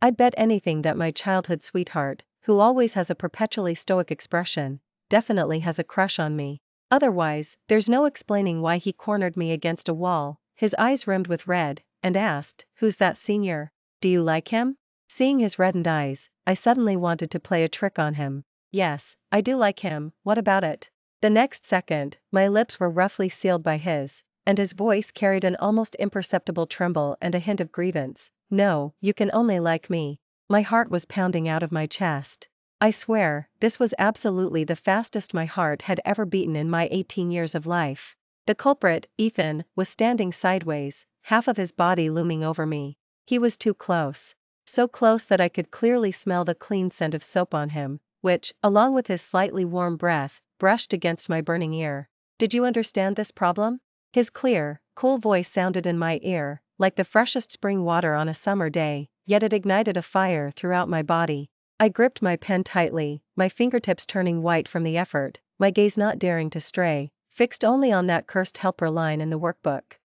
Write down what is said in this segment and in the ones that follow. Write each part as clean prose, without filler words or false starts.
I'd bet anything that my childhood sweetheart, who always has a perpetually stoic expression, definitely has a crush on me. Otherwise, there's no explaining why he cornered me against a wall, his eyes rimmed with red, and asked, "Who's that senior? Do you like him?" Seeing his reddened eyes, I suddenly wanted to play a trick on him. "Yes, I do like him, what about it?" The next second, my lips were roughly sealed by his, and his voice carried an almost imperceptible tremble and a hint of grievance. "No, you can only like me." My heart was pounding out of my chest. I swear, this was absolutely the fastest my heart had ever beaten in my 18 years of life. The culprit, Ethan, was standing sideways, half of his body looming over me. He was too close. So close that I could clearly smell the clean scent of soap on him, which, along with his slightly warm breath, brushed against my burning ear. "Did you understand this problem?" His clear, cool voice sounded in my ear, like the freshest spring water on a summer day, yet it ignited a fire throughout my body. I gripped my pen tightly, my fingertips turning white from the effort, my gaze not daring to stray, fixed only on that cursed helper line in the workbook.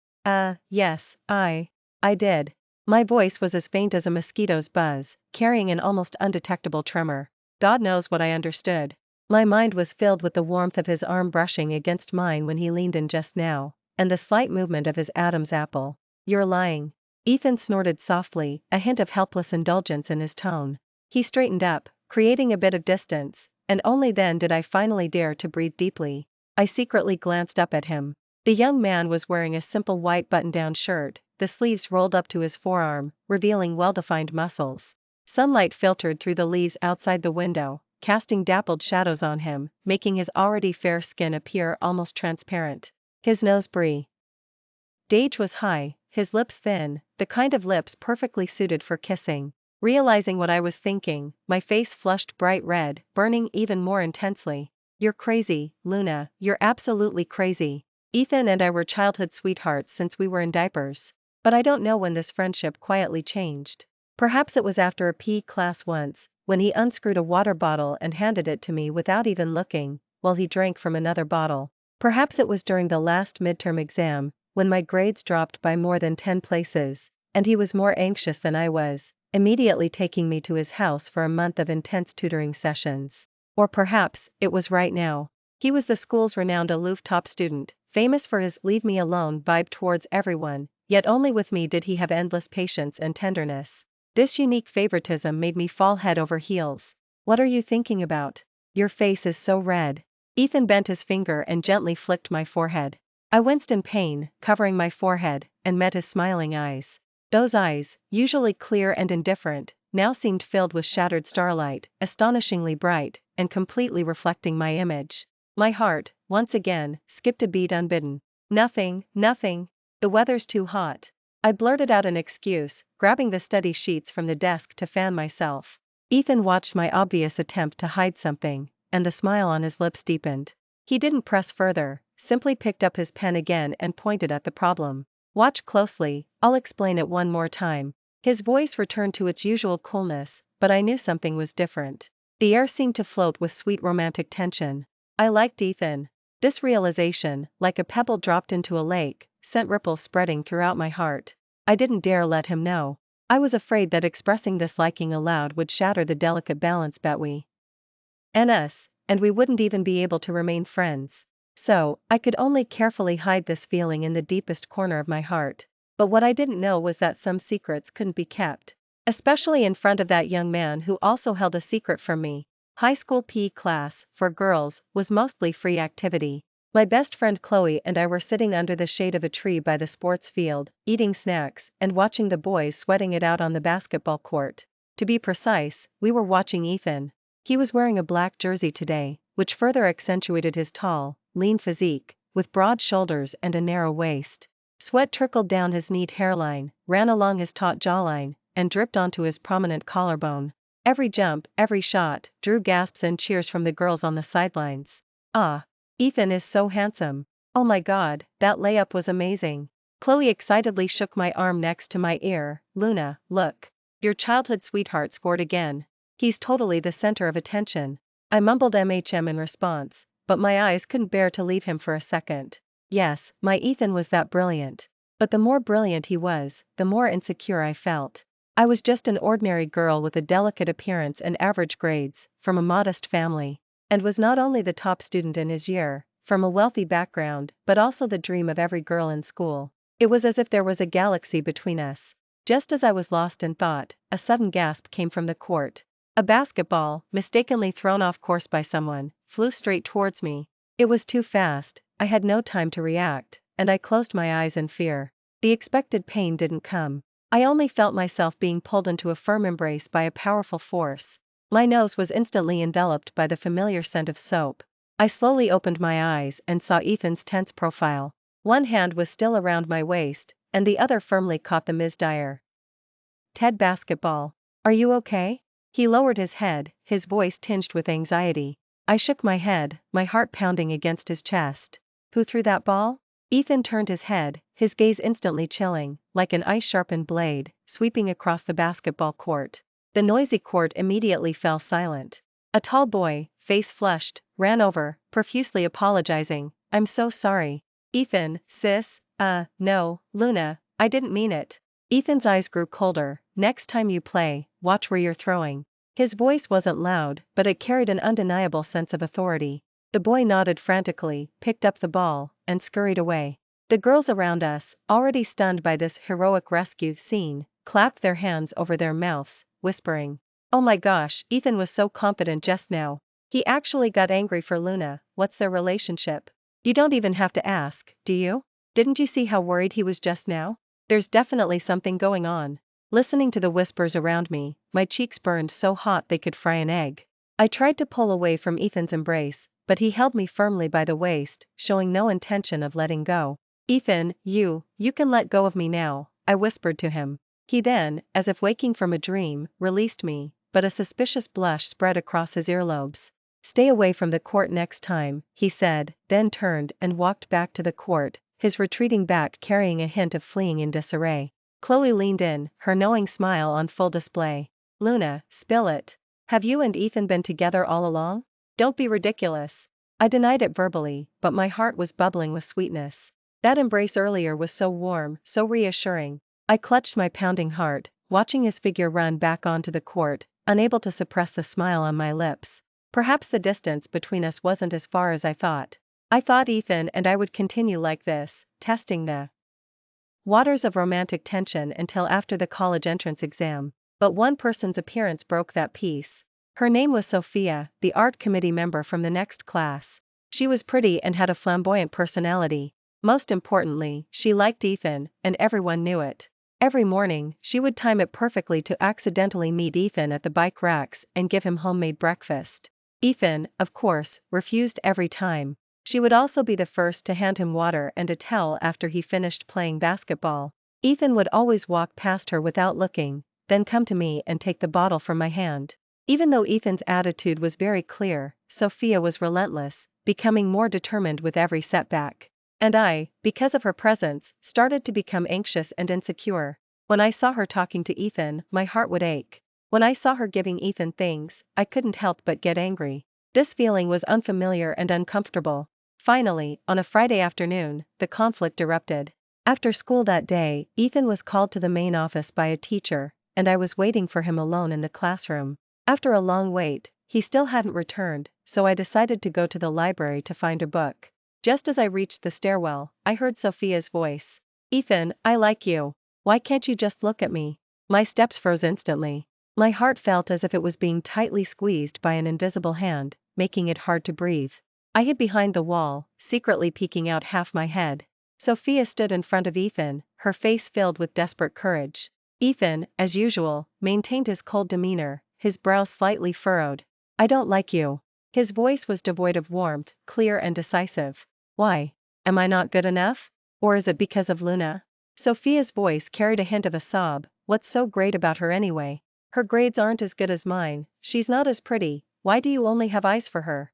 Yes, I did." My voice was as faint as a mosquito's buzz, carrying an almost undetectable tremor. God knows what I understood. My mind was filled with the warmth of his arm brushing against mine when he leaned in just now, and the slight movement of his Adam's apple. "You're lying." Ethan snorted softly, a hint of helpless indulgence in his tone. He straightened up, creating a bit of distance, and only then did I finally dare to breathe deeply. I secretly glanced up at him. The young man was wearing a simple white button-down shirt, the sleeves rolled up to his forearm, revealing well-defined muscles. Sunlight filtered through the leaves outside the window, casting dappled shadows on him, making his already fair skin appear almost transparent. His nose brie Dage was high, his lips thin, the kind of lips perfectly suited for kissing. Realizing what I was thinking, my face flushed bright red, burning even more intensely. "You're crazy, Luna, you're absolutely crazy." Ethan and I were childhood sweethearts since we were in diapers. But I don't know when this friendship quietly changed. Perhaps it was after a PE class once, when he unscrewed a water bottle and handed it to me without even looking, while he drank from another bottle. Perhaps it was during the last midterm exam, when my grades dropped by more than 10 places, and he was more anxious than I was, immediately taking me to his house for a month of intense tutoring sessions. Or perhaps it was right now. He was the school's renowned aloof top student, famous for his "leave me alone" vibe towards everyone, yet only with me did he have endless patience and tenderness. This unique favoritism made me fall head over heels. "What are you thinking about? Your face is so red." Ethan bent his finger and gently flicked my forehead. I winced in pain, covering my forehead, and met his smiling eyes. Those eyes, usually clear and indifferent, now seemed filled with shattered starlight, astonishingly bright, and completely reflecting my image. My heart, once again, skipped a beat unbidden. Nothing. The weather's too hot." I blurted out an excuse, grabbing the study sheets from the desk to fan myself. Ethan watched my obvious attempt to hide something, and the smile on his lips deepened. He didn't press further, simply picked up his pen again and pointed at the problem. "Watch closely, I'll explain it one more time." His voice returned to its usual coolness, but I knew something was different. The air seemed to float with sweet romantic tension. I liked Ethan. This realization, like a pebble dropped into a lake, sent ripples spreading throughout my heart. I didn't dare let him know. I was afraid that expressing this liking aloud would shatter the delicate balance between us, and we wouldn't even be able to remain friends. So, I could only carefully hide this feeling in the deepest corner of my heart. But what I didn't know was that some secrets couldn't be kept. Especially in front of that young man who also held a secret from me. High school PE class, for girls, was mostly free activity. My best friend Chloe and I were sitting under the shade of a tree by the sports field, eating snacks, and watching the boys sweating it out on the basketball court. To be precise, we were watching Ethan. He was wearing a black jersey today, which further accentuated his tall, lean physique, with broad shoulders and a narrow waist. Sweat trickled down his neat hairline, ran along his taut jawline, and dripped onto his prominent collarbone. Every jump, every shot, drew gasps and cheers from the girls on the sidelines. "Ah, Ethan is so handsome. Oh my God, that layup was amazing." Chloe excitedly shook my arm next to my ear. "Luna, look. Your childhood sweetheart scored again. He's totally the center of attention." I mumbled MHM in response, but my eyes couldn't bear to leave him for a second. Yes, my Ethan was that brilliant. But the more brilliant he was, the more insecure I felt. I was just an ordinary girl with a delicate appearance and average grades, from a modest family. And was not only the top student in his year, from a wealthy background, but also the dream of every girl in school. It was as if there was a galaxy between us. Just as I was lost in thought, a sudden gasp came from the court. A basketball, mistakenly thrown off course by someone, flew straight towards me. It was too fast, I had no time to react, and I closed my eyes in fear. The expected pain didn't come. I only felt myself being pulled into a firm embrace by a powerful force. My nose was instantly enveloped by the familiar scent of soap. I slowly opened my eyes and saw Ethan's tense profile. One hand was still around my waist, and the other firmly caught the Ms. Dyer. Ted basketball. Are you okay? He lowered his head, his voice tinged with anxiety. I shook my head, my heart pounding against his chest. Who threw that ball? Ethan turned his head, his gaze instantly chilling, like an ice-sharpened blade, sweeping across the basketball court. The noisy court immediately fell silent. A tall boy, face flushed, ran over, profusely apologizing. I'm so sorry. Ethan, sis, no, Luna, I didn't mean it. Ethan's eyes grew colder. Next time you play, watch where you're throwing. His voice wasn't loud, but it carried an undeniable sense of authority. The boy nodded frantically, picked up the ball, and scurried away. The girls around us, already stunned by this heroic rescue scene, clapped their hands over their mouths, whispering, "Oh my gosh, Ethan was so confident just now. He actually got angry for Luna. What's their relationship?" You don't even have to ask, do you? Didn't you see how worried he was just now? There's definitely something going on. Listening to the whispers around me, my cheeks burned so hot they could fry an egg. I tried to pull away from Ethan's embrace, but he held me firmly by the waist, showing no intention of letting go. Ethan, you can let go of me now, I whispered to him. He then, as if waking from a dream, released me, but a suspicious blush spread across his earlobes. Stay away from the court next time, he said, then turned and walked back to the court, his retreating back carrying a hint of fleeing in disarray. Chloe leaned in, her knowing smile on full display. Luna, spill it. Have you and Ethan been together all along? Don't be ridiculous. I denied it verbally, but my heart was bubbling with sweetness. That embrace earlier was so warm, so reassuring. I clutched my pounding heart, watching his figure run back onto the court, unable to suppress the smile on my lips. Perhaps the distance between us wasn't as far as I thought. I thought Ethan and I would continue like this, testing the waters of romantic tension until after the college entrance exam. But one person's appearance broke that peace. Her name was Sophia, the art committee member from the next class. She was pretty and had a flamboyant personality. Most importantly, she liked Ethan, and everyone knew it. Every morning, she would time it perfectly to accidentally meet Ethan at the bike racks and give him homemade breakfast. Ethan, of course, refused every time. She would also be the first to hand him water and a towel after he finished playing basketball. Ethan would always walk past her without looking, then come to me and take the bottle from my hand. Even though Ethan's attitude was very clear, Sophia was relentless, becoming more determined with every setback. And I, because of her presence, started to become anxious and insecure. When I saw her talking to Ethan, my heart would ache. When I saw her giving Ethan things, I couldn't help but get angry. This feeling was unfamiliar and uncomfortable. Finally, on a Friday afternoon, the conflict erupted. After school that day, Ethan was called to the main office by a teacher, and I was waiting for him alone in the classroom. After a long wait, he still hadn't returned, so I decided to go to the library to find a book. Just as I reached the stairwell, I heard Sophia's voice. Ethan, I like you. Why can't you just look at me? My steps froze instantly. My heart felt as if it was being tightly squeezed by an invisible hand, making it hard to breathe. I hid behind the wall, secretly peeking out half my head. Sophia stood in front of Ethan, her face filled with desperate courage. Ethan, as usual, maintained his cold demeanor, his brows slightly furrowed. I don't like you. His voice was devoid of warmth, clear and decisive. Why? Am I not good enough? Or is it because of Luna? Sophia's voice carried a hint of a sob. What's so great about her anyway? Her grades aren't as good as mine, she's not as pretty, why do you only have eyes for her?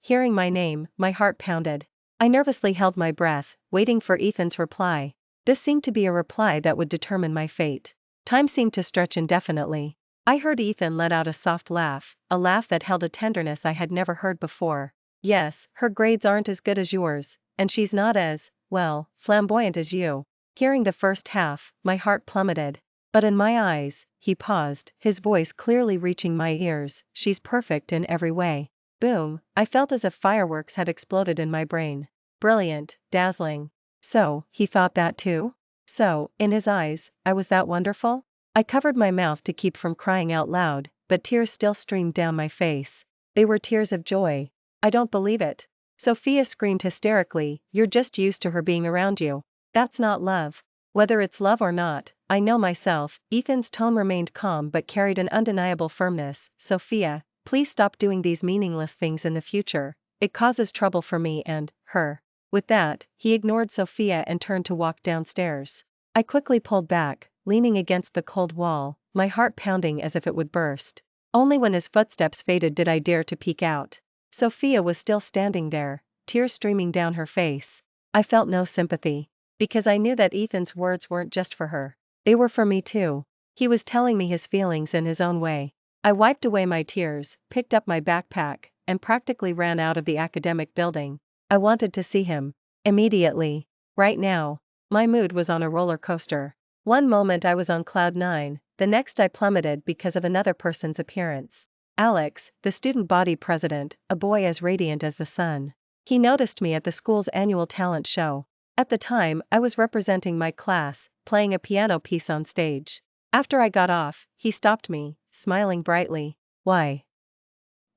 Hearing my name, my heart pounded. I nervously held my breath, waiting for Ethan's reply. This seemed to be a reply that would determine my fate. Time seemed to stretch indefinitely. I heard Ethan let out a soft laugh, a laugh that held a tenderness I had never heard before. Yes, her grades aren't as good as yours, and she's not as, well, flamboyant as you. Hearing the first half, my heart plummeted. But in my eyes, he paused, his voice clearly reaching my ears, she's perfect in every way. Boom, I felt as if fireworks had exploded in my brain. Brilliant, dazzling. So, he thought that too? So, in his eyes, I was that wonderful? I covered my mouth to keep from crying out loud, but tears still streamed down my face. They were tears of joy. I don't believe it. Sophia screamed hysterically, you're just used to her being around you. That's not love. Whether it's love or not, I know myself. Ethan's tone remained calm but carried an undeniable firmness. Sophia, please stop doing these meaningless things in the future. It causes trouble for me and her. With that, he ignored Sophia and turned to walk downstairs. I quickly pulled back, leaning against the cold wall, my heart pounding as if it would burst. Only when his footsteps faded did I dare to peek out. Sophia was still standing there, tears streaming down her face. I felt no sympathy. Because I knew that Ethan's words weren't just for her. They were for me too. He was telling me his feelings in his own way. I wiped away my tears, picked up my backpack, and practically ran out of the academic building. I wanted to see him. Immediately. Right now. My mood was on a roller coaster. One moment I was on cloud 9, the next I plummeted because of another person's appearance. Alex, the student body president, a boy as radiant as the sun. He noticed me at the school's annual talent show. At the time, I was representing my class, playing a piano piece on stage. After I got off, he stopped me, smiling brightly. Why?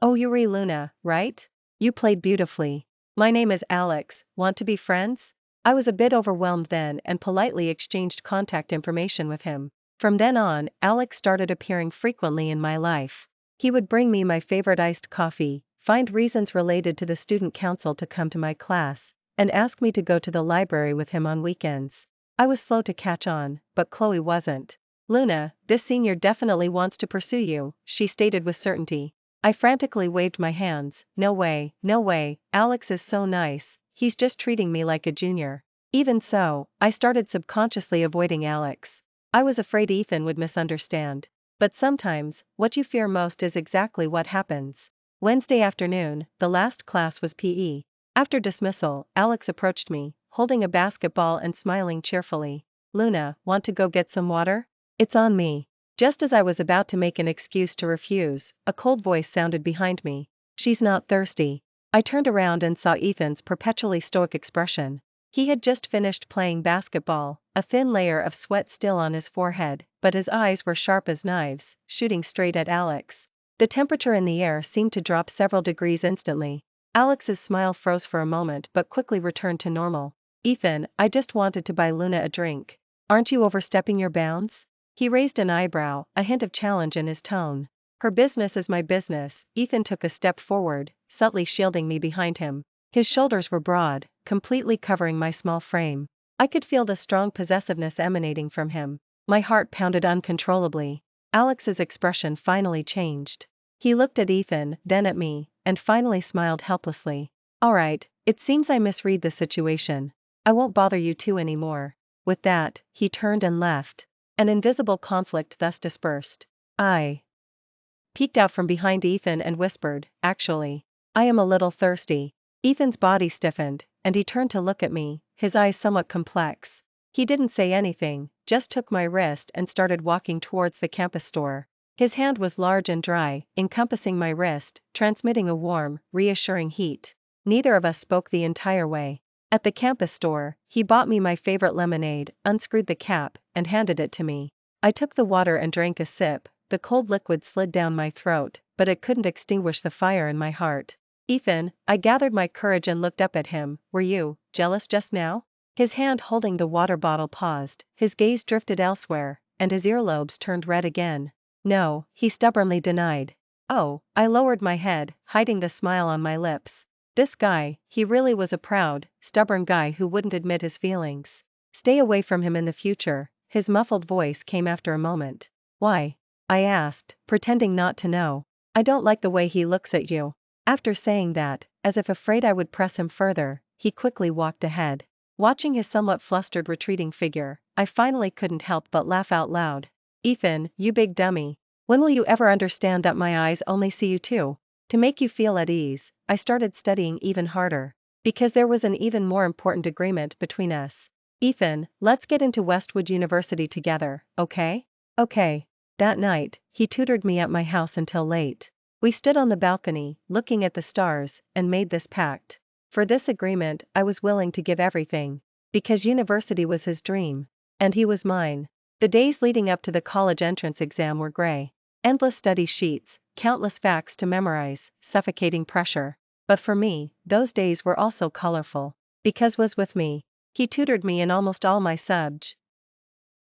Oh, you're Luna, right? You played beautifully. My name is Alex, want to be friends? I was a bit overwhelmed then and politely exchanged contact information with him. From then on, Alex started appearing frequently in my life. He would bring me my favorite iced coffee, find reasons related to the student council to come to my class, and ask me to go to the library with him on weekends. I was slow to catch on, but Chloe wasn't. Luna, this senior definitely wants to pursue you, she stated with certainty. I frantically waved my hands. No way, no way, Alex is so nice, he's just treating me like a junior. Even so, I started subconsciously avoiding Alex. I was afraid Ethan would misunderstand. But sometimes, what you fear most is exactly what happens. Wednesday afternoon, the last class was PE. After dismissal, Alex approached me, holding a basketball and smiling cheerfully. Luna, want to go get some water? It's on me. Just as I was about to make an excuse to refuse, a cold voice sounded behind me. She's not thirsty. I turned around and saw Ethan's perpetually stoic expression. He had just finished playing basketball, a thin layer of sweat still on his forehead, but his eyes were sharp as knives, shooting straight at Alex. The temperature in the air seemed to drop several degrees instantly. Alex's smile froze for a moment but quickly returned to normal. Ethan, I just wanted to buy Luna a drink. Aren't you overstepping your bounds? He raised an eyebrow, a hint of challenge in his tone. Her business is my business. Ethan took a step forward, subtly shielding me behind him. His shoulders were broad, completely covering my small frame. I could feel the strong possessiveness emanating from him. My heart pounded uncontrollably. Alex's expression finally changed. He looked at Ethan, then at me, and finally smiled helplessly. All right, it seems I misread the situation. I won't bother you two anymore. With that, he turned and left. An invisible conflict thus dispersed. I peeked out from behind Ethan and whispered, actually, I am a little thirsty. Ethan's body stiffened, and he turned to look at me, his eyes somewhat complex. He didn't say anything, just took my wrist and started walking towards the campus store. His hand was large and dry, encompassing my wrist, transmitting a warm, reassuring heat. Neither of us spoke the entire way. At the campus store, he bought me my favorite lemonade, unscrewed the cap, and handed it to me. I took the water and drank a sip. The cold liquid slid down my throat, but it couldn't extinguish the fire in my heart. Ethan, I gathered my courage and looked up at him. Were you jealous just now? His hand holding the water bottle paused, his gaze drifted elsewhere, and his earlobes turned red again. No, he stubbornly denied. Oh, I lowered my head, hiding the smile on my lips. This guy, he really was a proud, stubborn guy who wouldn't admit his feelings. Stay away from him in the future, his muffled voice came after a moment. Why? I asked, pretending not to know. I don't like the way he looks at you. After saying that, as if afraid I would press him further, he quickly walked ahead. Watching his somewhat flustered retreating figure, I finally couldn't help but laugh out loud. Ethan, you big dummy. When will you ever understand that my eyes only see you too? To make you feel at ease, I started studying even harder. Because there was an even more important agreement between us. Ethan, let's get into Westwood University together, okay? Okay. That night, he tutored me at my house until late. We stood on the balcony, looking at the stars, and made this pact. For this agreement, I was willing to give everything. Because university was his dream. And he was mine. The days leading up to the college entrance exam were gray. Endless study sheets, countless facts to memorize, suffocating pressure. But for me, those days were also colorful. Because was with me. He tutored me in almost all my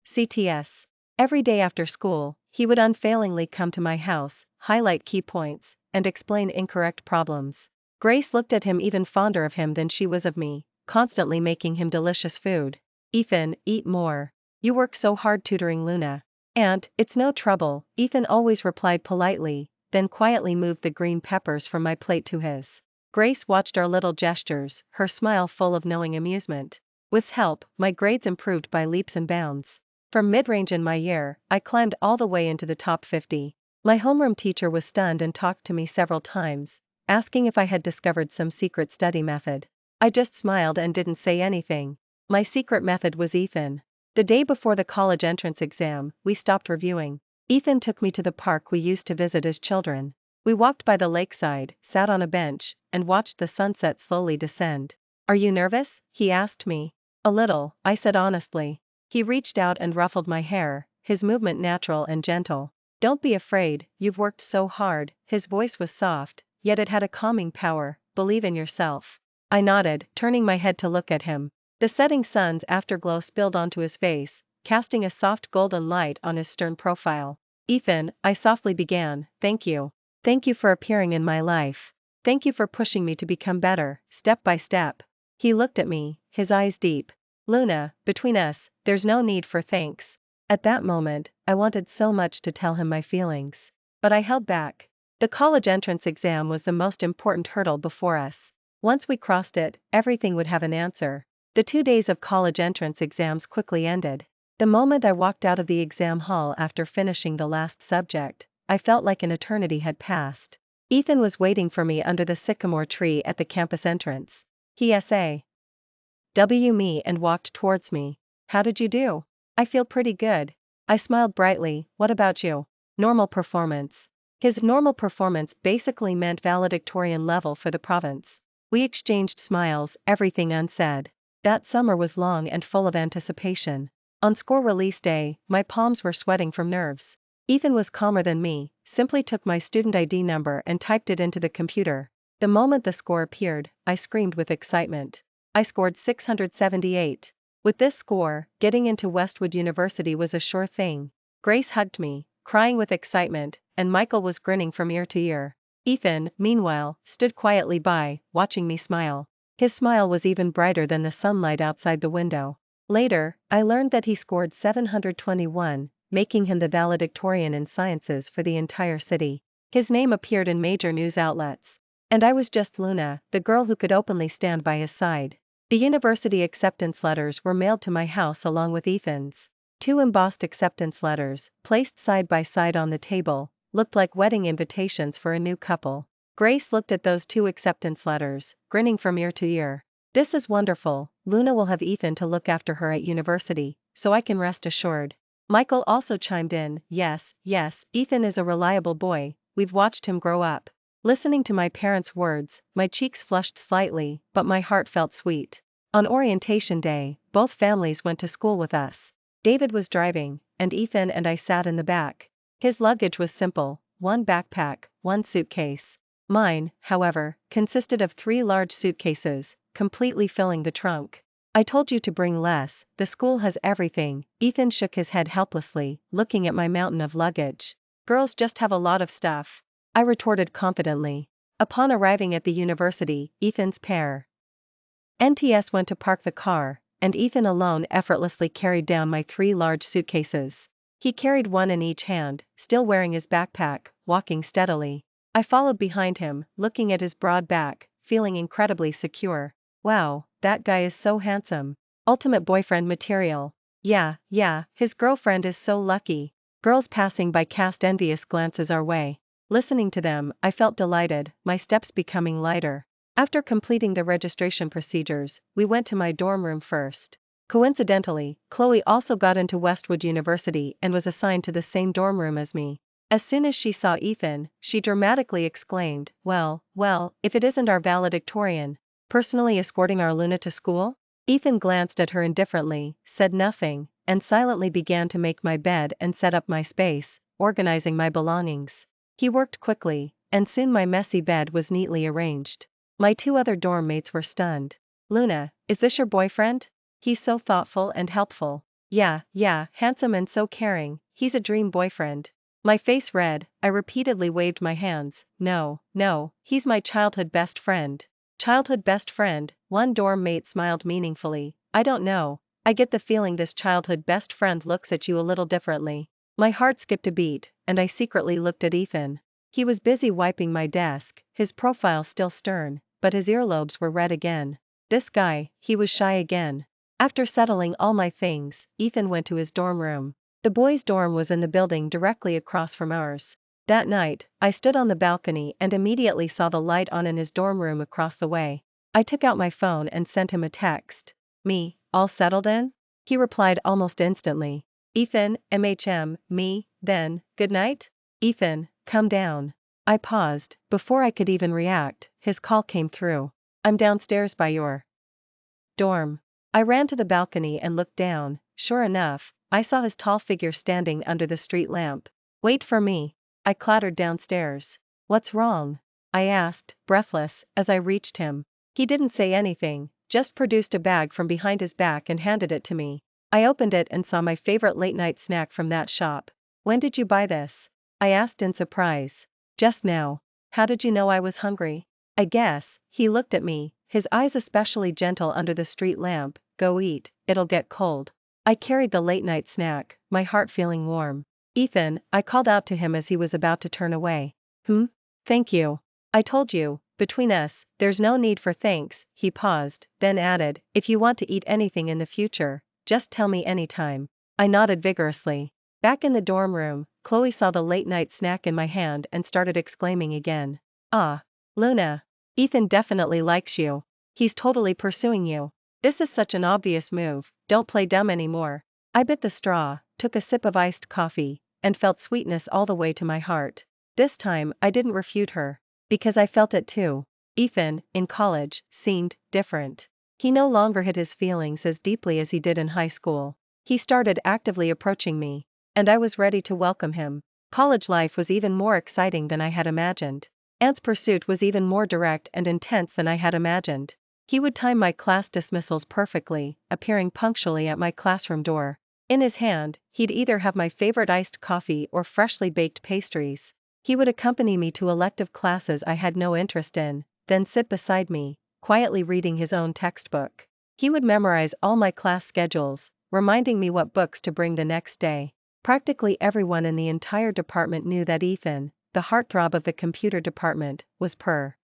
CTS. Every day after school, he would unfailingly come to my house, highlight key points, and explain incorrect problems. Grace looked at him even fonder of him than she was of me, constantly making him delicious food. Ethan, eat more. You work so hard tutoring Luna. And, it's no trouble, Ethan always replied politely, then quietly moved the green peppers from my plate to his. Grace watched our little gestures, her smile full of knowing amusement. With his help, my grades improved by leaps and bounds. From mid-range in my year, I climbed all the way into the top 50. My homeroom teacher was stunned and talked to me several times, asking if I had discovered some secret study method. I just smiled and didn't say anything. My secret method was Ethan. The day before the college entrance exam, we stopped reviewing. Ethan took me to the park we used to visit as children. We walked by the lakeside, sat on a bench, and watched the sunset slowly descend. Are you nervous? He asked me. A little, I said honestly. He reached out and ruffled my hair, his movement natural and gentle. Don't be afraid, you've worked so hard. His voice was soft, yet it had a calming power. Believe in yourself. I nodded, turning my head to look at him. The setting sun's afterglow spilled onto his face, casting a soft golden light on his stern profile. Ethan, I softly began, thank you. Thank you for appearing in my life. Thank you for pushing me to become better, step by step. He looked at me, his eyes deep. Luna, between us, there's no need for thanks. At that moment, I wanted so much to tell him my feelings. But I held back. The college entrance exam was the most important hurdle before us. Once we crossed it, everything would have an answer. The 2 days of college entrance exams quickly ended. The moment I walked out of the exam hall after finishing the last subject, I felt like an eternity had passed. Ethan was waiting for me under the sycamore tree at the campus entrance. He SAW me and walked towards me. How did you do? I feel pretty good. I smiled brightly. What about you? Normal performance. His normal performance basically meant valedictorian level for the province. We exchanged smiles, everything unsaid. That summer was long and full of anticipation. On score release day, my palms were sweating from nerves. Ethan was calmer than me, simply took my student ID number and typed it into the computer. The moment the score appeared, I screamed with excitement. I scored 678. With this score, getting into Westwood University was a sure thing. Grace hugged me, crying with excitement, and Michael was grinning from ear to ear. Ethan, meanwhile, stood quietly by, watching me smile. His smile was even brighter than the sunlight outside the window. Later, I learned that he scored 721, making him the valedictorian in sciences for the entire city. His name appeared in major news outlets. And I was just Luna, the girl who could openly stand by his side. The university acceptance letters were mailed to my house along with Ethan's. 2 embossed acceptance letters, placed side by side on the table, looked like wedding invitations for a new couple. Grace looked at those 2 acceptance letters, grinning from ear to ear. This is wonderful, Luna will have Ethan to look after her at university, so I can rest assured. Michael also chimed in, yes, Ethan is a reliable boy, we've watched him grow up. Listening to my parents' words, my cheeks flushed slightly, but my heart felt sweet. On orientation day, both families went to school with us. David was driving, and Ethan and I sat in the back. His luggage was simple, 1 backpack, 1 suitcase. Mine, however, consisted of 3 large suitcases, completely filling the trunk. I told you to bring less, the school has everything. Ethan shook his head helplessly, looking at my mountain of luggage. Girls just have a lot of stuff. I retorted confidently. Upon arriving at the university, Ethan's NTS went to park the car, and Ethan alone effortlessly carried down my 3 large suitcases. He carried one in each hand, still wearing his backpack, walking steadily. I followed behind him, looking at his broad back, feeling incredibly secure. Wow, that guy is so handsome. Ultimate boyfriend material. Yeah, his girlfriend is so lucky. Girls passing by cast envious glances our way. Listening to them, I felt delighted, my steps becoming lighter. After completing the registration procedures, we went to my dorm room first. Coincidentally, Chloe also got into Westwood University and was assigned to the same dorm room as me. As soon as she saw Ethan, she dramatically exclaimed, well, if it isn't our valedictorian, personally escorting our Luna to school? Ethan glanced at her indifferently, said nothing, and silently began to make my bed and set up my space, organizing my belongings. He worked quickly, and soon my messy bed was neatly arranged. My two other dorm mates were stunned. Luna, is this your boyfriend? He's so thoughtful and helpful. Yeah, handsome and so caring, he's a dream boyfriend. My face red, I repeatedly waved my hands. No, he's my childhood best friend. Childhood best friend, one dorm mate smiled meaningfully. I don't know, I get the feeling this childhood best friend looks at you a little differently. My heart skipped a beat, and I secretly looked at Ethan. He was busy wiping my desk, his profile still stern, but his earlobes were red again. This guy, he was shy again. After settling all my things, Ethan went to his dorm room. The boys' dorm was in the building directly across from ours. That night, I stood on the balcony and immediately saw the light on in his dorm room across the way. I took out my phone and sent him a text. Me, all settled in? He replied almost instantly. Ethan, me, then, good night? Ethan, come down. I paused, before I could even react, his call came through. I'm downstairs by your dorm. I ran to the balcony and looked down. Sure enough, I saw his tall figure standing under the street lamp. Wait for me. I clattered downstairs. What's wrong? I asked, breathless, as I reached him. He didn't say anything, just produced a bag from behind his back and handed it to me. I opened it and saw my favorite late-night snack from that shop. When did you buy this? I asked in surprise. Just now. How did you know I was hungry? I guess. He looked at me, his eyes especially gentle under the street lamp. Go eat, it'll get cold. I carried the late-night snack, my heart feeling warm. Ethan, I called out to him as he was about to turn away. Thank you. I told you, between us, there's no need for thanks. He paused, then added, if you want to eat anything in the future, just tell me anytime. I nodded vigorously. Back in the dorm room, Chloe saw the late-night snack in my hand and started exclaiming again. Ah, Luna. Ethan definitely likes you. He's totally pursuing you. This is such an obvious move, don't play dumb anymore. I bit the straw, took a sip of iced coffee, and felt sweetness all the way to my heart. This time, I didn't refute her. Because I felt it too. Ethan, in college, seemed different. He no longer hid his feelings as deeply as he did in high school. He started actively approaching me. And I was ready to welcome him. College life was even more exciting than I had imagined. Ant's pursuit was even more direct and intense than I had imagined. He would time my class dismissals perfectly, appearing punctually at my classroom door. In his hand, he'd either have my favorite iced coffee or freshly baked pastries. He would accompany me to elective classes I had no interest in, then sit beside me, quietly reading his own textbook. He would memorize all my class schedules, reminding me what books to bring the next day. Practically everyone in the entire department knew that Ethan, the heartthrob of the computer department, was pursuing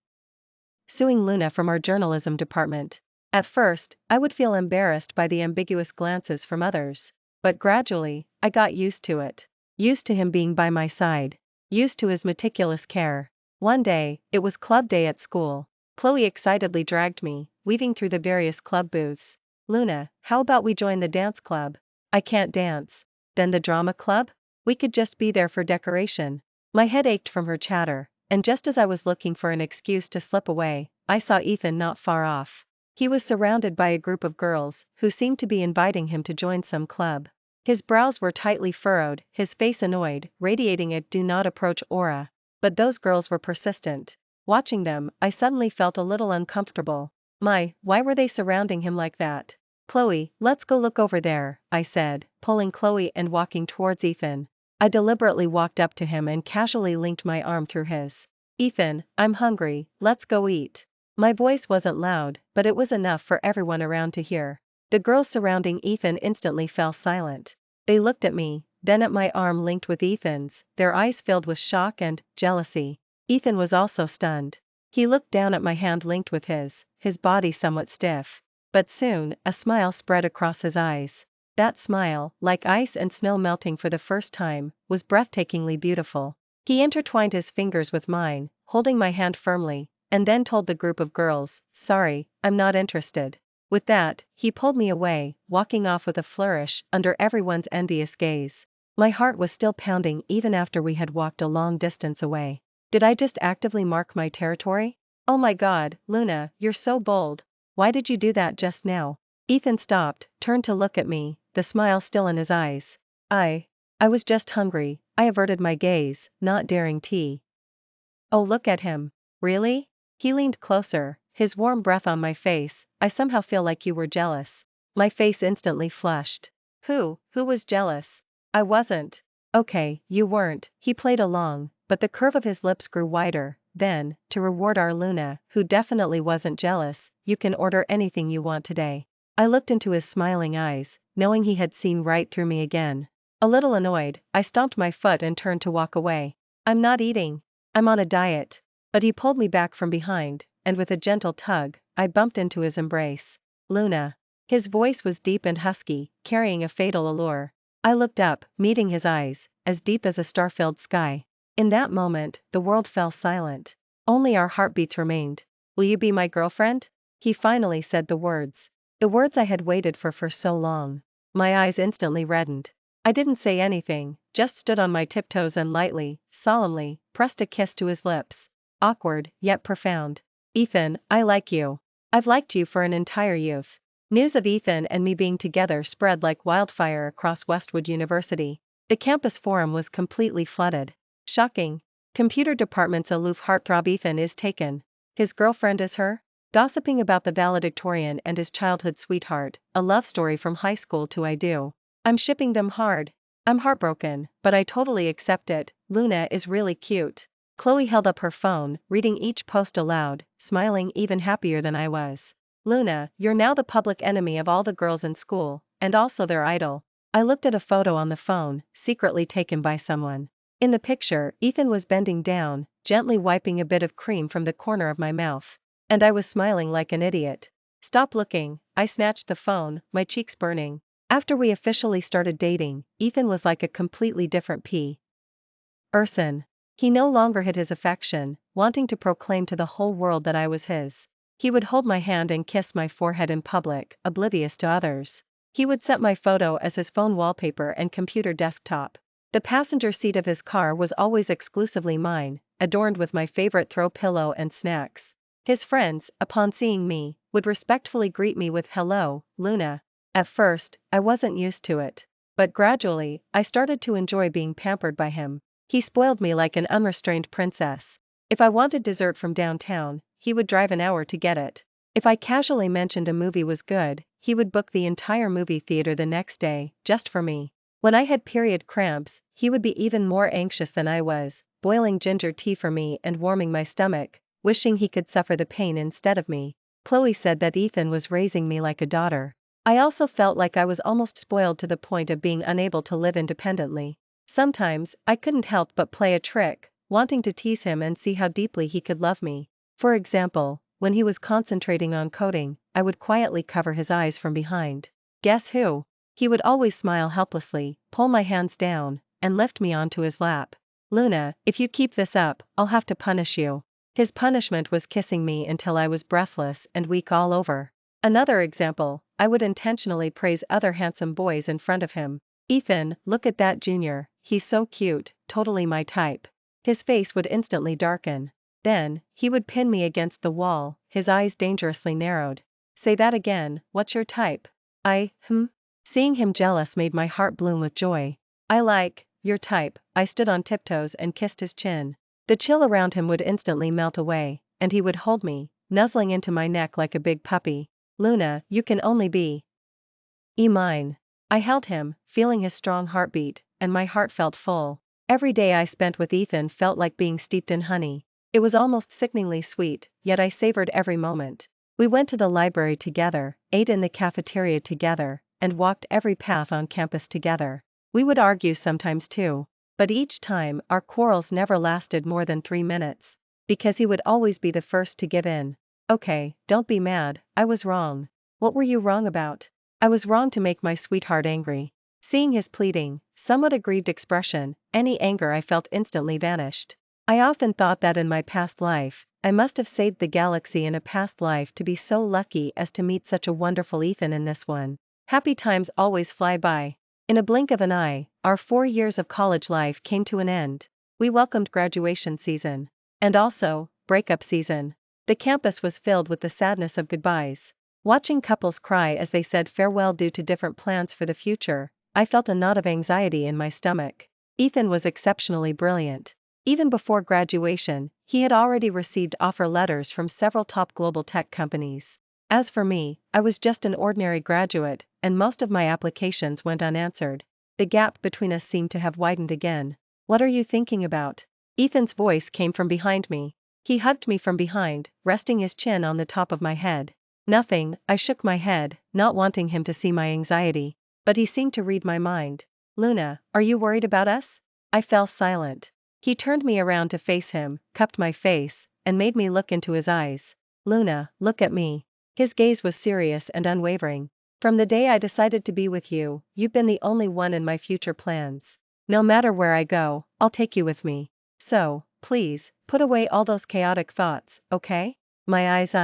Luna from our journalism department. At first, I would feel embarrassed by the ambiguous glances from others. But gradually, I got used to it. Used to him being by my side. Used to his meticulous care. One day, it was club day at school. Chloe excitedly dragged me, weaving through the various club booths. Luna, how about we join the dance club? I can't dance. Then the drama club? We could just be there for decoration. My head ached from her chatter, and just as I was looking for an excuse to slip away, I saw Ethan not far off. He was surrounded by a group of girls, who seemed to be inviting him to join some club. His brows were tightly furrowed, his face annoyed, radiating a do not approach aura. But those girls were persistent. Watching them, I suddenly felt a little uncomfortable. Why were they surrounding him like that? Chloe, let's go look over there, I said, pulling Chloe and walking towards Ethan. I deliberately walked up to him and casually linked my arm through his. Ethan, I'm hungry, let's go eat. My voice wasn't loud, but it was enough for everyone around to hear. The girls surrounding Ethan instantly fell silent. They looked at me, then at my arm linked with Ethan's, their eyes filled with shock and jealousy. Ethan was also stunned. He looked down at my hand linked with his body somewhat stiff. But soon, a smile spread across his eyes. That smile, like ice and snow melting for the first time, was breathtakingly beautiful. He intertwined his fingers with mine, holding my hand firmly, and then told the group of girls, sorry, I'm not interested. With that, he pulled me away, walking off with a flourish, under everyone's envious gaze. My heart was still pounding even after we had walked a long distance away. Did I just actively mark my territory? Oh my god, Luna, you're so bold. Why did you do that just now? Ethan stopped, turned to look at me, the smile still in his eyes. I was just hungry. I averted my gaze, not daring tea. Oh, look at him. Really? He leaned closer, his warm breath on my face. I somehow feel like you were jealous. My face instantly flushed. Who was jealous? I wasn't. Okay, you weren't. He played along, but the curve of his lips grew wider. Then, to reward our Luna, who definitely wasn't jealous, you can order anything you want today. I looked into his smiling eyes, knowing he had seen right through me again. A little annoyed, I stomped my foot and turned to walk away. I'm not eating. I'm on a diet. But he pulled me back from behind, and with a gentle tug, I bumped into his embrace. Luna. His voice was deep and husky, carrying a fatal allure. I looked up, meeting his eyes, as deep as a star-filled sky. In that moment, the world fell silent. Only our heartbeats remained. Will you be my girlfriend? He finally said the words. The words I had waited for so long. My eyes instantly reddened. I didn't say anything, just stood on my tiptoes and lightly, solemnly, pressed a kiss to his lips. Awkward, yet profound. Ethan, I like you. I've liked you for an entire youth. News of Ethan and me being together spread like wildfire across Westwood University. The campus forum was completely flooded. Shocking. Computer department's aloof heartthrob Ethan is taken. His girlfriend is her? Gossiping about the valedictorian and his childhood sweetheart, a love story from high school to I do. I'm shipping them hard. I'm heartbroken, but I totally accept it. Luna is really cute. Chloe held up her phone, reading each post aloud, smiling even happier than I was. Luna, you're now the public enemy of all the girls in school, and also their idol. I looked at a photo on the phone, secretly taken by someone. In the picture, Ethan was bending down, gently wiping a bit of cream from the corner of my mouth. And I was smiling like an idiot. Stop looking. I snatched the phone, my cheeks burning. After we officially started dating, Ethan was like a completely different person. He no longer hid his affection, wanting to proclaim to the whole world that I was his. He would hold my hand and kiss my forehead in public, oblivious to others. He would set my photo as his phone wallpaper and computer desktop. The passenger seat of his car was always exclusively mine, adorned with my favorite throw pillow and snacks. His friends, upon seeing me, would respectfully greet me with "Hello, Luna." At first, I wasn't used to it. But gradually, I started to enjoy being pampered by him. He spoiled me like an unrestrained princess. If I wanted dessert from downtown, he would drive an hour to get it. If I casually mentioned a movie was good, he would book the entire movie theater the next day, just for me. When I had period cramps, he would be even more anxious than I was, boiling ginger tea for me and warming my stomach, wishing he could suffer the pain instead of me. Chloe said that Ethan was raising me like a daughter. I also felt like I was almost spoiled to the point of being unable to live independently. Sometimes, I couldn't help but play a trick, wanting to tease him and see how deeply he could love me. For example, when he was concentrating on coding, I would quietly cover his eyes from behind. Guess who? He would always smile helplessly, pull my hands down, and lift me onto his lap. Luna, if you keep this up, I'll have to punish you. His punishment was kissing me until I was breathless and weak all over. Another example, I would intentionally praise other handsome boys in front of him. Ethan, look at that junior, he's so cute, totally my type. His face would instantly darken. Then, he would pin me against the wall, his eyes dangerously narrowed. Say that again, what's your type? Seeing him jealous made my heart bloom with joy. I like your type. I stood on tiptoes and kissed his chin. The chill around him would instantly melt away, and he would hold me, nuzzling into my neck like a big puppy. Luna, you can only be mine. I held him, feeling his strong heartbeat, and my heart felt full. Every day I spent with Ethan felt like being steeped in honey. It was almost sickeningly sweet, yet I savored every moment. We went to the library together, ate in the cafeteria together, and walked every path on campus together. We would argue sometimes too. But each time, our quarrels never lasted more than 3 minutes. Because he would always be the first to give in. Okay, don't be mad, I was wrong. What were you wrong about? I was wrong to make my sweetheart angry. Seeing his pleading, somewhat aggrieved expression, any anger I felt instantly vanished. I often thought that in my past life, I must have saved the galaxy in a past life to be so lucky as to meet such a wonderful Ethan in this one. Happy times always fly by. In a blink of an eye, our 4 years of college life came to an end. We welcomed graduation season. And also, breakup season. The campus was filled with the sadness of goodbyes. Watching couples cry as they said farewell due to different plans for the future, I felt a knot of anxiety in my stomach. Ethan was exceptionally brilliant. Even before graduation, he had already received offer letters from several top global tech companies. As for me, I was just an ordinary graduate, and most of my applications went unanswered. The gap between us seemed to have widened again. What are you thinking about? Ethan's voice came from behind me. He hugged me from behind, resting his chin on the top of my head. Nothing, I shook my head, not wanting him to see my anxiety. But he seemed to read my mind. Luna, are you worried about us? I fell silent. He turned me around to face him, cupped my face, and made me look into his eyes. Luna, look at me. His gaze was serious and unwavering. From the day I decided to be with you, you've been the only one in my future plans. No matter where I go, I'll take you with me. So, please, put away all those chaotic thoughts, okay? My eyes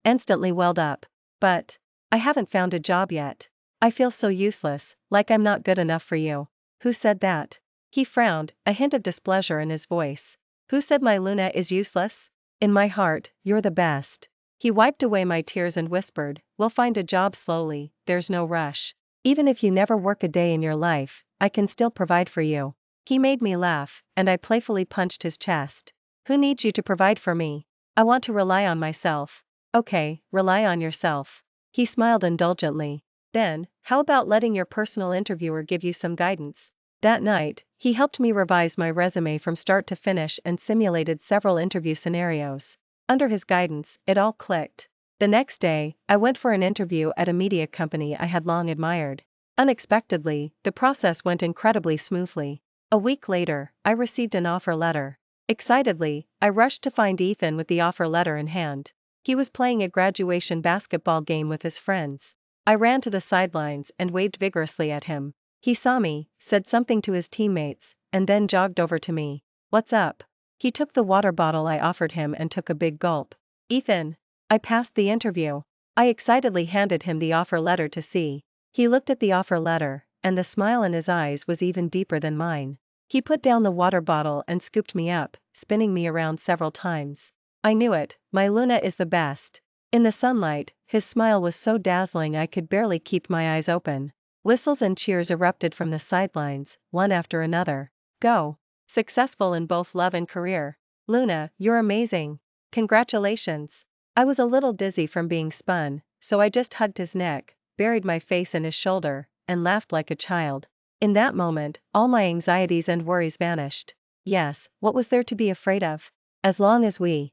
instantly welled up. But I haven't found a job yet. I feel so useless, like I'm not good enough for you. Who said that? He frowned, a hint of displeasure in his voice. Who said my Luna is useless? In my heart, you're the best. He wiped away my tears and whispered, we'll find a job slowly, there's no rush. Even if you never work a day in your life, I can still provide for you. He made me laugh, and I playfully punched his chest. Who needs you to provide for me? I want to rely on myself. Okay, rely on yourself. He smiled indulgently. Then, how about letting your personal interviewer give you some guidance? That night, he helped me revise my resume from start to finish and simulated several interview scenarios. Under his guidance, it all clicked. The next day, I went for an interview at a media company I had long admired. Unexpectedly, the process went incredibly smoothly. A week later, I received an offer letter. Excitedly, I rushed to find Ethan with the offer letter in hand. He was playing a graduation basketball game with his friends. I ran to the sidelines and waved vigorously at him. He saw me, said something to his teammates, and then jogged over to me. What's up? He took the water bottle I offered him and took a big gulp. Ethan, I passed the interview. I excitedly handed him the offer letter to see. He looked at the offer letter, and the smile in his eyes was even deeper than mine. He put down the water bottle and scooped me up, spinning me around several times. I knew it, my Luna is the best. In the sunlight, his smile was so dazzling I could barely keep my eyes open. Whistles and cheers erupted from the sidelines, one after another. Go. Successful in both love and career. Luna, you're amazing. Congratulations. I was a little dizzy from being spun, so I just hugged his neck, buried my face in his shoulder, and laughed like a child. In that moment, all my anxieties and worries vanished. Yes, what was there to be afraid of? As long as we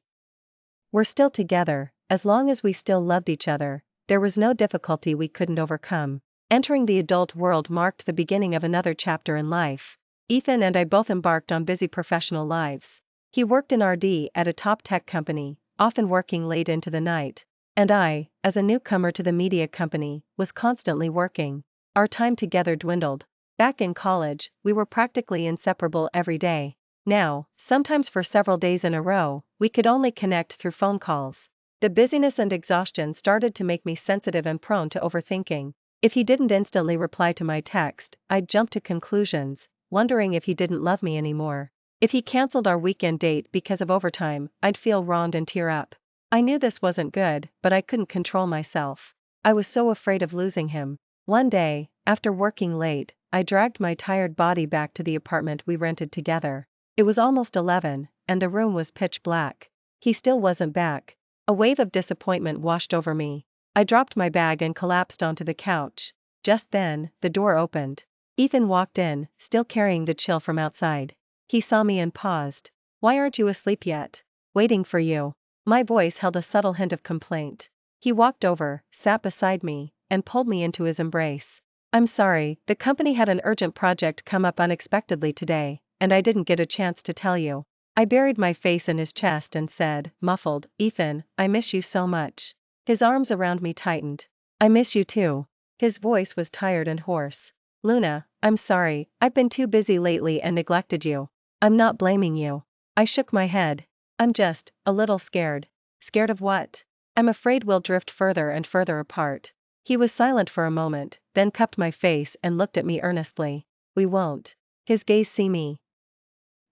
were still together, as long as we still loved each other, there was no difficulty we couldn't overcome. Entering the adult world marked the beginning of another chapter in life. Ethan and I both embarked on busy professional lives. He worked in R&D at a top tech company, often working late into the night. And I, as a newcomer to the media company, was constantly working. Our time together dwindled. Back in college, we were practically inseparable every day. Now, sometimes for several days in a row, we could only connect through phone calls. The busyness and exhaustion started to make me sensitive and prone to overthinking. If he didn't instantly reply to my text, I'd jump to conclusions, wondering if he didn't love me anymore. If he canceled our weekend date because of overtime, I'd feel wronged and tear up. I knew this wasn't good, but I couldn't control myself. I was so afraid of losing him. One day, after working late, I dragged my tired body back to the apartment we rented together. It was almost 11, and the room was pitch black. He still wasn't back. A wave of disappointment washed over me. I dropped my bag and collapsed onto the couch. Just then, the door opened. Ethan walked in, still carrying the chill from outside. He saw me and paused. Why aren't you asleep yet? Waiting for you. My voice held a subtle hint of complaint. He walked over, sat beside me, and pulled me into his embrace. I'm sorry, the company had an urgent project come up unexpectedly today, and I didn't get a chance to tell you. I buried my face in his chest and said, muffled, Ethan, I miss you so much. His arms around me tightened. I miss you too. His voice was tired and hoarse. Luna, I'm sorry, I've been too busy lately and neglected you. I'm not blaming you. I shook my head. I'm just a little scared. Scared of what? I'm afraid we'll drift further and further apart. He was silent for a moment, then cupped my face and looked at me earnestly. We won't. His gaze seemed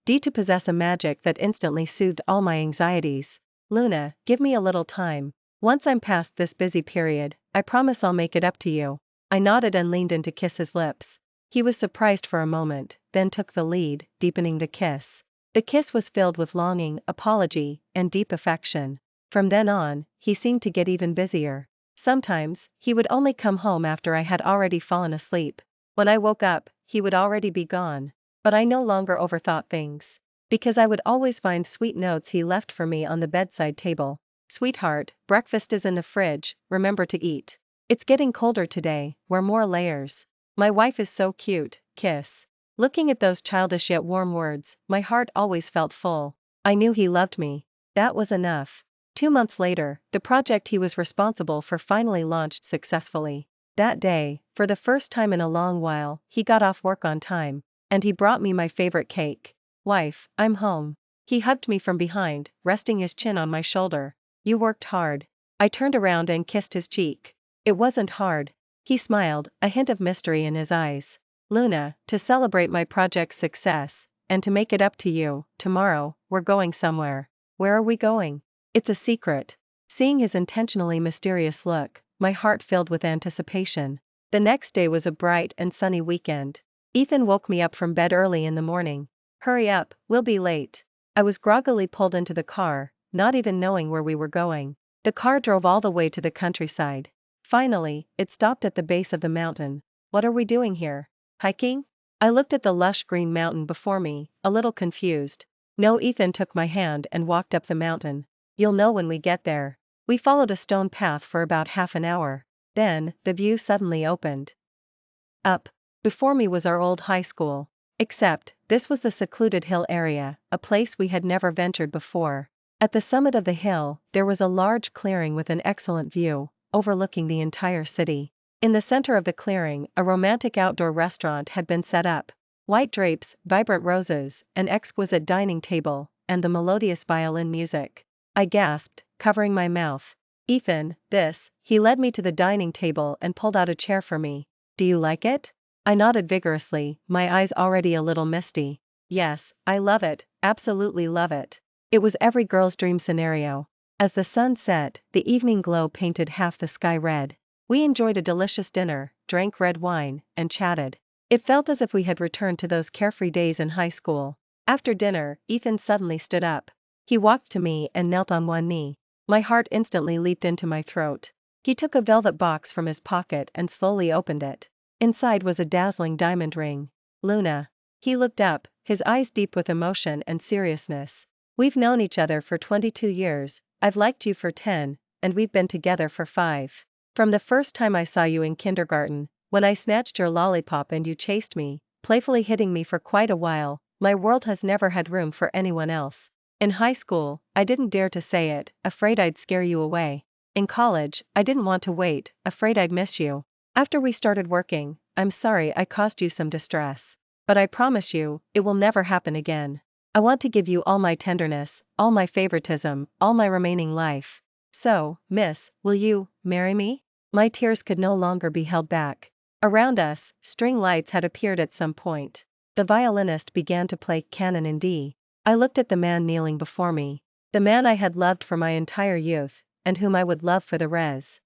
to possess a magic that instantly soothed all my anxieties. Luna, give me a little time. Once I'm past this busy period, I promise I'll make it up to you. I nodded and leaned in to kiss his lips. He was surprised for a moment, then took the lead, deepening the kiss. The kiss was filled with longing, apology, and deep affection. From then on, he seemed to get even busier. Sometimes, he would only come home after I had already fallen asleep. When I woke up, he would already be gone. But I no longer overthought things. Because I would always find sweet notes he left for me on the bedside table. Sweetheart, breakfast is in the fridge, remember to eat. It's getting colder today, wear more layers. My wife is so cute, kiss. Looking at those childish yet warm words, my heart always felt full. I knew he loved me. That was enough. 2 months later, the project he was responsible for finally launched successfully. That day, for the first time in a long while, he got off work on time. And he brought me my favorite cake. Wife, I'm home. He hugged me from behind, resting his chin on my shoulder. You worked hard. I turned around and kissed his cheek. It wasn't hard. He smiled, a hint of mystery in his eyes. Luna, to celebrate my project's success, and to make it up to you, tomorrow, we're going somewhere. Where are we going? It's a secret. Seeing his intentionally mysterious look, my heart filled with anticipation. The next day was a bright and sunny weekend. Ethan woke me up from bed early in the morning. Hurry up, we'll be late. I was groggily pulled into the car, not even knowing where we were going. The car drove all the way to the countryside. Finally, it stopped at the base of the mountain. What are we doing here? Hiking? I looked at the lush green mountain before me, a little confused. No, Ethan took my hand and walked up the mountain. You'll know when we get there. We followed a stone path for about half an hour. Then, the view suddenly opened up. Before me was our old high school. Except, this was the secluded hill area, a place we had never ventured before. At the summit of the hill, there was a large clearing with an excellent view, overlooking the entire city. In the center of the clearing, a romantic outdoor restaurant had been set up. White drapes, vibrant roses, an exquisite dining table, and the melodious violin music. I gasped, covering my mouth. Ethan, this. He led me to the dining table and pulled out a chair for me. Do you like it? I nodded vigorously, my eyes already a little misty. Yes, I love it, absolutely love it. It was every girl's dream scenario. As the sun set, the evening glow painted half the sky red. We enjoyed a delicious dinner, drank red wine, and chatted. It felt as if we had returned to those carefree days in high school. After dinner, Ethan suddenly stood up. He walked to me and knelt on one knee. My heart instantly leaped into my throat. He took a velvet box from his pocket and slowly opened it. Inside was a dazzling diamond ring. Luna. He looked up, his eyes deep with emotion and seriousness. We've known each other for 22 years, I've liked you for 10, and we've been together for 5. From the first time I saw you in kindergarten, when I snatched your lollipop and you chased me, playfully hitting me for quite a while, my world has never had room for anyone else. In high school, I didn't dare to say it, afraid I'd scare you away. In college, I didn't want to wait, afraid I'd miss you. After we started working, I'm sorry I caused you some distress. But I promise you, it will never happen again. I want to give you all my tenderness, all my favoritism, all my remaining life. So, miss, will you marry me? My tears could no longer be held back. Around us, string lights had appeared at some point. The violinist began to play Canon in D. I looked at the man kneeling before me. The man I had loved for my entire youth, and whom I would love for the rest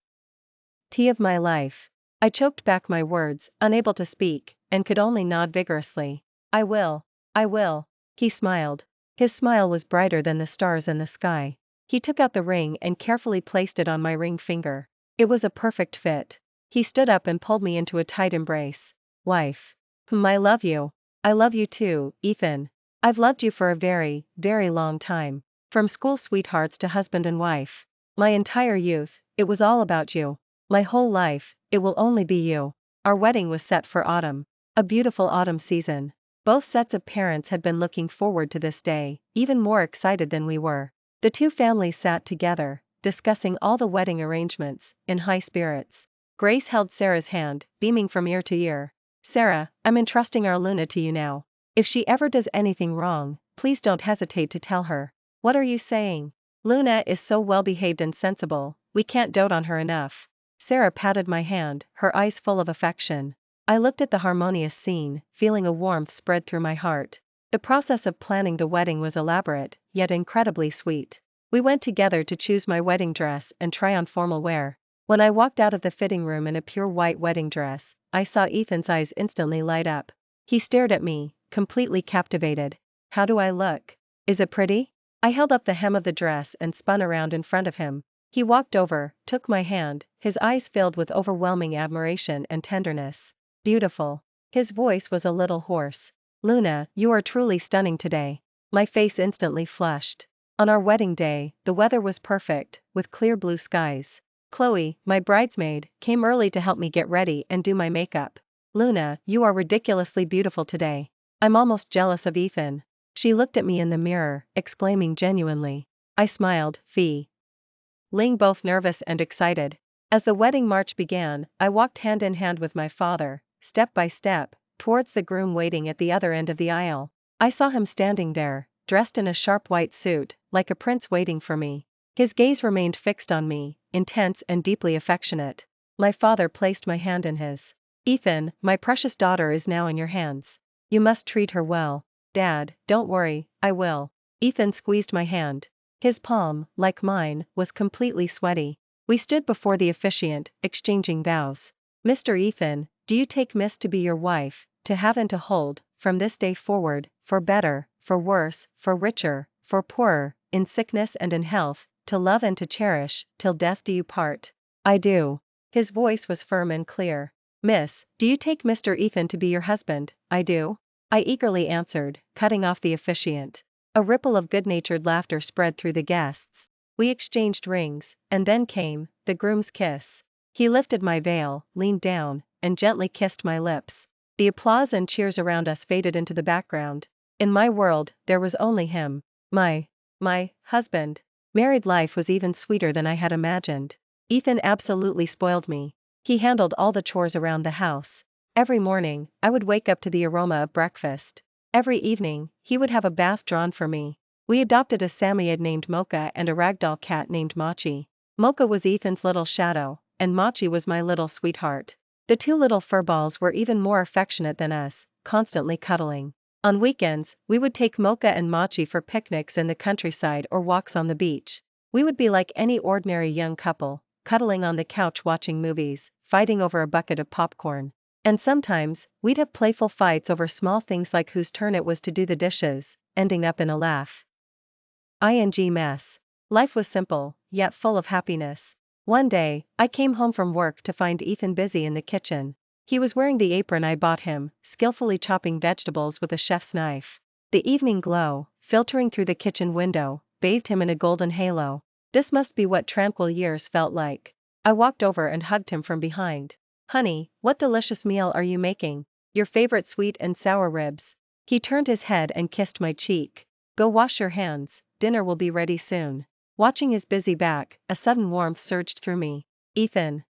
of my life. I choked back my words, unable to speak, and could only nod vigorously. I will. I will. He smiled. His smile was brighter than the stars in the sky. He took out the ring and carefully placed it on my ring finger. It was a perfect fit. He stood up and pulled me into a tight embrace. Wife. I love you. I love you too, Ethan. I've loved you for a very, very long time. From school sweethearts to husband and wife. My entire youth, it was all about you. My whole life, it will only be you. Our wedding was set for autumn. A beautiful autumn season. Both sets of parents had been looking forward to this day, even more excited than we were. The two families sat together, discussing all the wedding arrangements, in high spirits. Grace held Sarah's hand, beaming from ear to ear. Sarah, I'm entrusting our Luna to you now. If she ever does anything wrong, Please don't hesitate to tell her. What are you saying? Luna is so well behaved and sensible, we can't dote on her enough. Sarah patted my hand, her eyes full of affection. I looked at the harmonious scene, feeling a warmth spread through my heart. The process of planning the wedding was elaborate, yet incredibly sweet. We went together to choose my wedding dress and try on formal wear. When I walked out of the fitting room in a pure white wedding dress, I saw Ethan's eyes instantly light up. He stared at me, completely captivated. How do I look? Is it pretty? I held up the hem of the dress and spun around in front of him. He walked over, took my hand, his eyes filled with overwhelming admiration and tenderness. Beautiful. His voice was a little hoarse. Luna, you are truly stunning today. My face instantly flushed. On our wedding day, the weather was perfect, with clear blue skies. Chloe, my bridesmaid, came early to help me get ready and do my makeup. Luna, you are ridiculously beautiful today. I'm almost jealous of Ethan. She looked at me in the mirror, exclaiming genuinely. I smiled, feeling both nervous and excited. As the wedding march began, I walked hand in hand with my father, step by step, towards the groom waiting at the other end of the aisle. I saw him standing there, dressed in a sharp white suit, like a prince waiting for me. His gaze remained fixed on me, intense and deeply affectionate. My father placed my hand in his. Ethan, my precious daughter is now in your hands. You must treat her well. Dad, don't worry, I will. Ethan squeezed my hand. His palm, like mine, was completely sweaty. We stood before the officiant, exchanging vows. Mr. Ethan, do you take Miss to be your wife, to have and to hold, from this day forward, for better, for worse, for richer, for poorer, in sickness and in health, to love and to cherish, till death do you part? I do. His voice was firm and clear. Miss, do you take Mr. Ethan to be your husband? I do. I eagerly answered, cutting off the officiant. A ripple of good-natured laughter spread through the guests. We exchanged rings, and then came the groom's kiss. He lifted my veil, leaned down, and gently kissed my lips. The applause and cheers around us faded into the background. In my world, there was only him. My husband. Married life was even sweeter than I had imagined. Ethan absolutely spoiled me. He handled all the chores around the house. Every morning, I would wake up to the aroma of breakfast. Every evening, he would have a bath drawn for me. We adopted a Samoyed named Mocha and a ragdoll cat named Machi. Mocha was Ethan's little shadow, and Machi was my little sweetheart. The two little furballs were even more affectionate than us, constantly cuddling. On weekends, we would take Mocha and Machi for picnics in the countryside or walks on the beach. We would be like any ordinary young couple, cuddling on the couch watching movies, fighting over a bucket of popcorn. And sometimes, we'd have playful fights over small things like whose turn it was to do the dishes, ending up in a laugh. Mess. Life was simple, yet full of happiness. One day, I came home from work to find Ethan busy in the kitchen. He was wearing the apron I bought him, skillfully chopping vegetables with a chef's knife. The evening glow, filtering through the kitchen window, bathed him in a golden halo. This must be what tranquil years felt like. I walked over and hugged him from behind. Honey, what delicious meal are you making? Your favorite sweet and sour ribs. He turned his head and kissed my cheek. Go wash your hands, dinner will be ready soon. Watching his busy back, a sudden warmth surged through me. Ethan.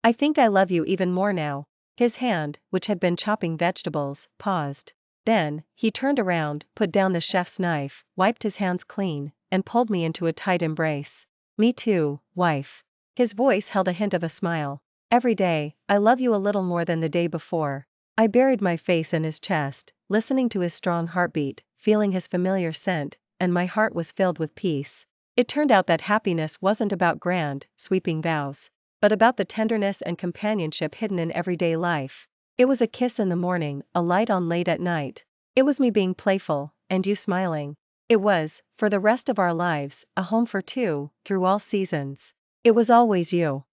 I think I love you even more now. His hand, which had been chopping vegetables, paused. Then, he turned around, put down the chef's knife, wiped his hands clean, and pulled me into a tight embrace. Me too, wife. His voice held a hint of a smile. Every day, I love you a little more than the day before. I buried my face in his chest, listening to his strong heartbeat, feeling his familiar scent, and my heart was filled with peace. It turned out that happiness wasn't about grand, sweeping vows, but about the tenderness and companionship hidden in everyday life. It was a kiss in the morning, a light on late at night. It was me being playful, and you smiling. It was, for the rest of our lives, a home for two, through all seasons. It was always you.